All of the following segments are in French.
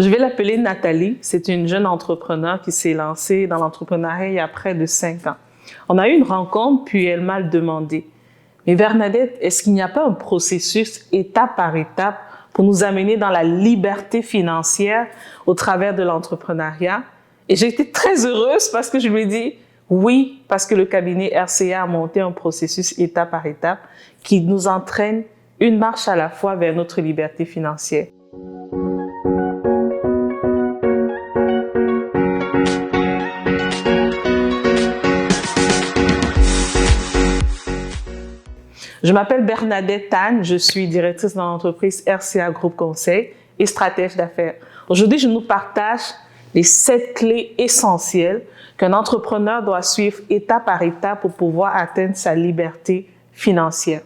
Je vais l'appeler Nathalie. C'est une jeune entrepreneur qui s'est lancée dans l'entrepreneuriat il y a près de 5 ans. On a eu une rencontre, puis elle m'a demandé, mais Bernadette, est-ce qu'il n'y a pas un processus étape par étape pour nous amener dans la liberté financière au travers de l'entrepreneuriat? Et j'ai été très heureuse parce que je lui ai dit oui, parce que le cabinet RCA a monté un processus étape par étape qui nous entraîne une marche à la fois vers notre liberté financière. Je m'appelle Bernadette Tan, je suis directrice dans l'entreprise RCA Groupe Conseil et stratège d'affaires. Aujourd'hui, je nous partage les 7 clés essentielles qu'un entrepreneur doit suivre étape par étape pour pouvoir atteindre sa liberté financière.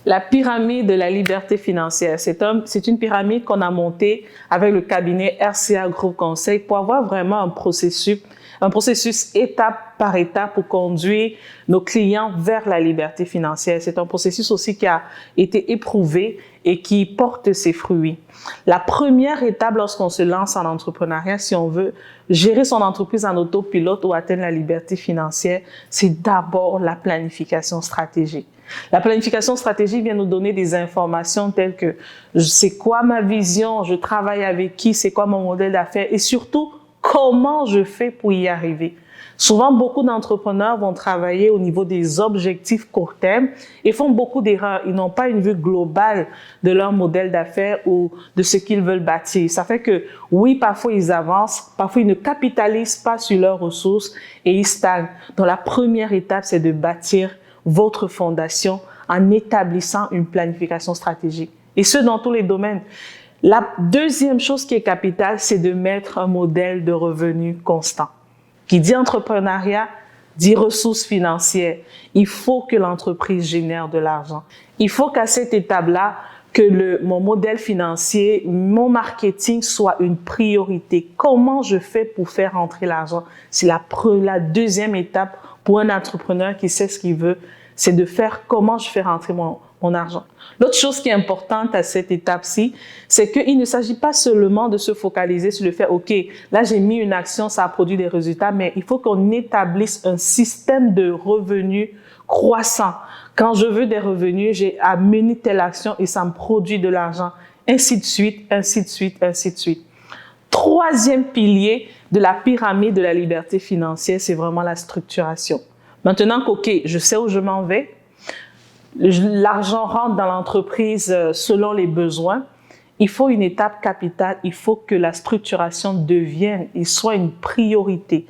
La pyramide de la liberté financière, c'est une pyramide qu'on a montée avec le cabinet RCA Groupe Conseil pour avoir vraiment un processus étape par étape pour conduire nos clients vers la liberté financière. C'est un processus aussi qui a été éprouvé et qui porte ses fruits. La première étape lorsqu'on se lance en entrepreneuriat, si on veut gérer son entreprise en autopilote ou atteindre la liberté financière, c'est d'abord la planification stratégique. La planification stratégique vient nous donner des informations telles que c'est quoi ma vision, je travaille avec qui, c'est quoi mon modèle d'affaires et surtout comment je fais pour y arriver. Souvent, beaucoup d'entrepreneurs vont travailler au niveau des objectifs court terme et font beaucoup d'erreurs. Ils n'ont pas une vue globale de leur modèle d'affaires ou de ce qu'ils veulent bâtir. Ça fait que oui, parfois ils avancent, parfois ils ne capitalisent pas sur leurs ressources et ils stagnent. Donc la première étape, c'est de bâtir votre fondation en établissant une planification stratégique. Et ce, dans tous les domaines. La deuxième chose qui est capitale, c'est de mettre un modèle de revenus constant. Qui dit entrepreneuriat, dit ressources financières. Il faut que l'entreprise génère de l'argent. Il faut qu'à cette étape-là, que mon modèle financier, mon marketing soit une priorité. Comment je fais pour faire rentrer l'argent? C'est la deuxième étape pour un entrepreneur qui sait ce qu'il veut, c'est de faire comment je fais rentrer mon argent. L'autre chose qui est importante à cette étape-ci, c'est qu'il ne s'agit pas seulement de se focaliser sur le fait, OK, là j'ai mis une action, ça a produit des résultats, mais il faut qu'on établisse un système de revenus croissant. Quand je veux des revenus, j'ai à mener telle action et ça me produit de l'argent, ainsi de suite, ainsi de suite, ainsi de suite. Troisième pilier de la pyramide de la liberté financière, c'est vraiment la structuration. Maintenant OK, je sais où je m'en vais, l'argent rentre dans l'entreprise selon les besoins, il faut une étape capitale, il faut que la structuration devienne et soit une priorité.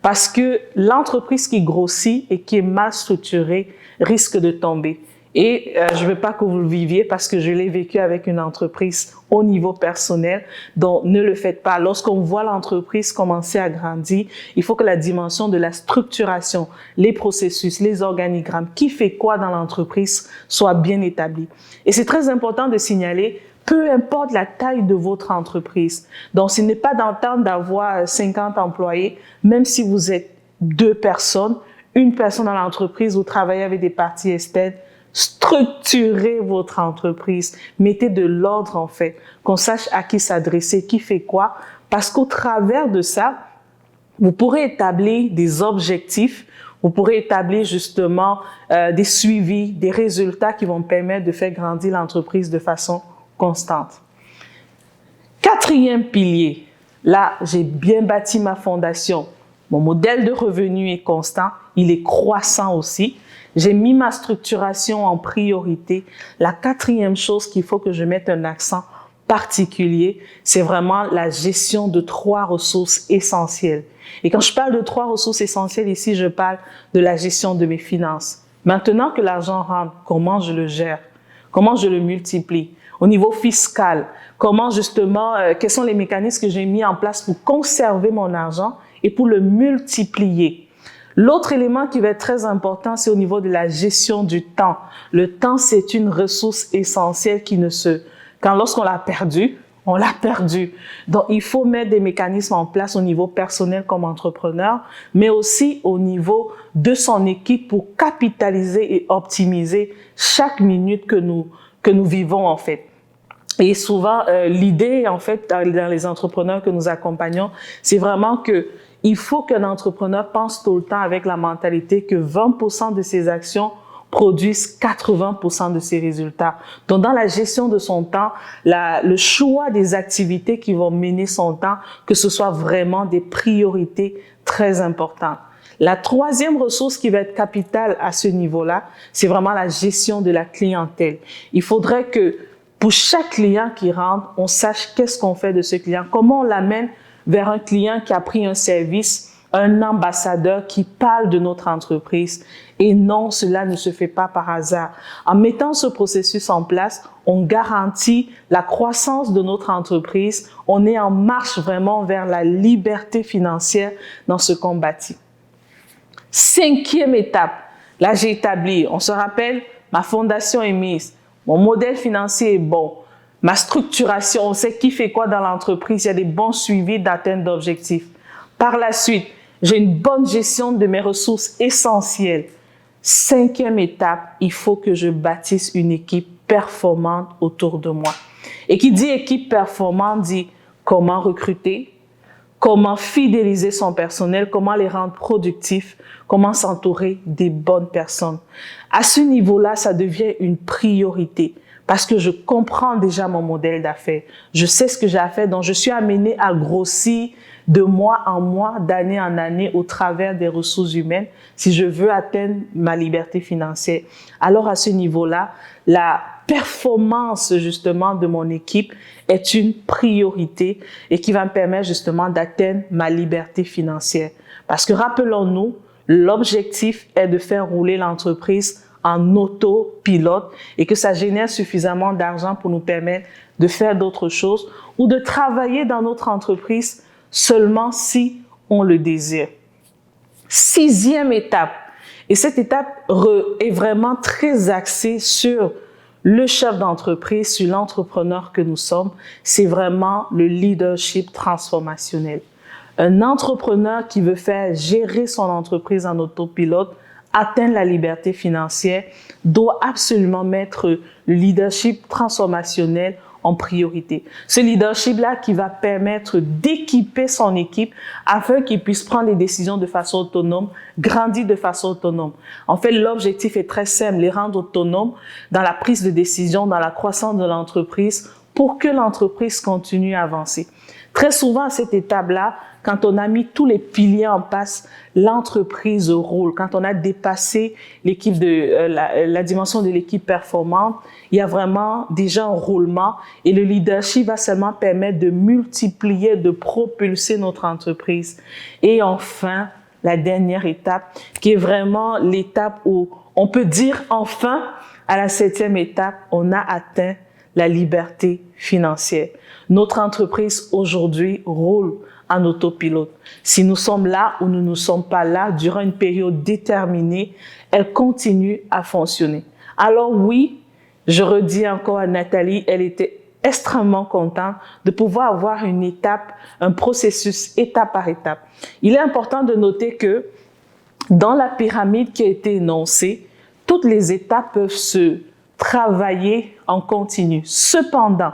Parce que l'entreprise qui grossit et qui est mal structurée risque de tomber. Et je ne veux pas que vous le viviez parce que je l'ai vécu avec une entreprise au niveau personnel. Donc, ne le faites pas. Lorsqu'on voit l'entreprise commencer à grandir, il faut que la dimension de la structuration, les processus, les organigrammes, qui fait quoi dans l'entreprise soit bien établie. Et c'est très important de signaler, peu importe la taille de votre entreprise. Donc, ce n'est pas d'entendre d'avoir 50 employés, même si vous êtes 2 personnes, une personne dans l'entreprise, vous travaillez avec des parties externes. Structurez votre entreprise, mettez de l'ordre en fait, qu'on sache à qui s'adresser, qui fait quoi, parce qu'au travers de ça, vous pourrez établir des objectifs, vous pourrez établir justement des suivis, des résultats qui vont permettre de faire grandir l'entreprise de façon constante. Quatrième pilier, là j'ai bien bâti ma fondation, mon modèle de revenu est constant, il est croissant aussi. J'ai mis ma structuration en priorité. La quatrième chose qu'il faut que je mette un accent particulier, c'est vraiment la gestion de 3 ressources essentielles. Et quand je parle de 3 ressources essentielles ici, je parle de la gestion de mes finances. Maintenant que l'argent rentre, comment je le gère? Comment je le multiplie? Au niveau fiscal, comment justement, quels sont les mécanismes que j'ai mis en place pour conserver mon argent et pour le multiplier? L'autre élément qui va être très important, c'est au niveau de la gestion du temps. Le temps, c'est une ressource essentielle qui lorsqu'on l'a perdu, on l'a perdu. Donc, il faut mettre des mécanismes en place au niveau personnel comme entrepreneur, mais aussi au niveau de son équipe pour capitaliser et optimiser chaque minute que nous vivons, en fait. Et souvent, l'idée, en fait, dans les entrepreneurs que nous accompagnons, c'est vraiment que il faut qu'un entrepreneur pense tout le temps avec la mentalité que 20% de ses actions produisent 80% de ses résultats. Donc, dans la gestion de son temps, le choix des activités qui vont mener son temps, que ce soit vraiment des priorités très importantes. La troisième ressource qui va être capitale à ce niveau-là, c'est vraiment la gestion de la clientèle. Il faudrait que pour chaque client qui rentre, on sache qu'est-ce qu'on fait de ce client, comment on l'amène vers un client qui a pris un service, un ambassadeur qui parle de notre entreprise. Et non, cela ne se fait pas par hasard. En mettant ce processus en place, on garantit la croissance de notre entreprise. On est en marche vraiment vers la liberté financière dans ce qu'on bâtit. Cinquième étape, là j'ai établi, on se rappelle, ma fondation est mise, mon modèle financier est bon, ma structuration, on sait qui fait quoi dans l'entreprise, il y a des bons suivis d'atteinte d'objectifs. Par la suite, j'ai une bonne gestion de mes ressources essentielles. Cinquième étape, il faut que je bâtisse une équipe performante autour de moi. Et qui dit équipe performante dit comment recruter, comment fidéliser son personnel, comment les rendre productifs, comment s'entourer des bonnes personnes. À ce niveau-là, ça devient une priorité parce que je comprends déjà mon modèle d'affaires. Je sais ce que j'ai à faire, donc je suis amenée à grossir de mois en mois, d'année en année au travers des ressources humaines si je veux atteindre ma liberté financière. Alors à ce niveau-là, la performance justement de mon équipe est une priorité et qui va me permettre justement d'atteindre ma liberté financière. Parce que rappelons-nous, l'objectif est de faire rouler l'entreprise en autopilote et que ça génère suffisamment d'argent pour nous permettre de faire d'autres choses ou de travailler dans notre entreprise seulement si on le désire. Sixième étape, et cette étape est vraiment très axée sur le chef d'entreprise, sur l'entrepreneur que nous sommes, c'est vraiment le leadership transformationnel. Un entrepreneur qui veut faire gérer son entreprise en autopilote, atteindre la liberté financière, doit absolument mettre le leadership transformationnel en priorité. Ce leadership-là qui va permettre d'équiper son équipe afin qu'il puisse prendre des décisions de façon autonome, grandir de façon autonome. En fait, l'objectif est très simple, les rendre autonomes dans la prise de décision, dans la croissance de l'entreprise pour que l'entreprise continue à avancer. Très souvent, à cette étape-là, quand on a mis tous les piliers en place, l'entreprise roule. Quand on a dépassé l'équipe la dimension de l'équipe performante, il y a vraiment déjà un roulement et le leadership va seulement permettre de multiplier, de propulser notre entreprise. Et enfin, la dernière étape, qui est vraiment l'étape où on peut dire enfin, à la septième étape, on a atteint la liberté financière. Notre entreprise aujourd'hui roule en autopilote. Si nous sommes là ou nous ne sommes pas là durant une période déterminée, elle continue à fonctionner. Alors oui, je redis encore à Nathalie, elle était extrêmement contente de pouvoir avoir une étape, un processus étape par étape. Il est important de noter que dans la pyramide qui a été énoncée, toutes les étapes peuvent se travailler en continu. Cependant,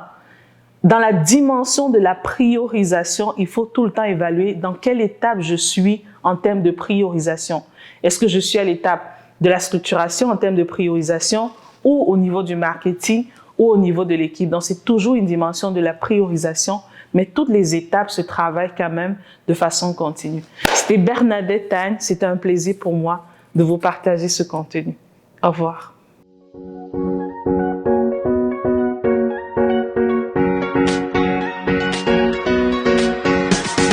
dans la dimension de la priorisation, il faut tout le temps évaluer dans quelle étape je suis en termes de priorisation. Est-ce que je suis à l'étape de la structuration en termes de priorisation ou au niveau du marketing ou au niveau de l'équipe? Donc, c'est toujours une dimension de la priorisation, mais toutes les étapes se travaillent quand même de façon continue. C'était Bernadette Tagne, c'était un plaisir pour moi de vous partager ce contenu. Au revoir.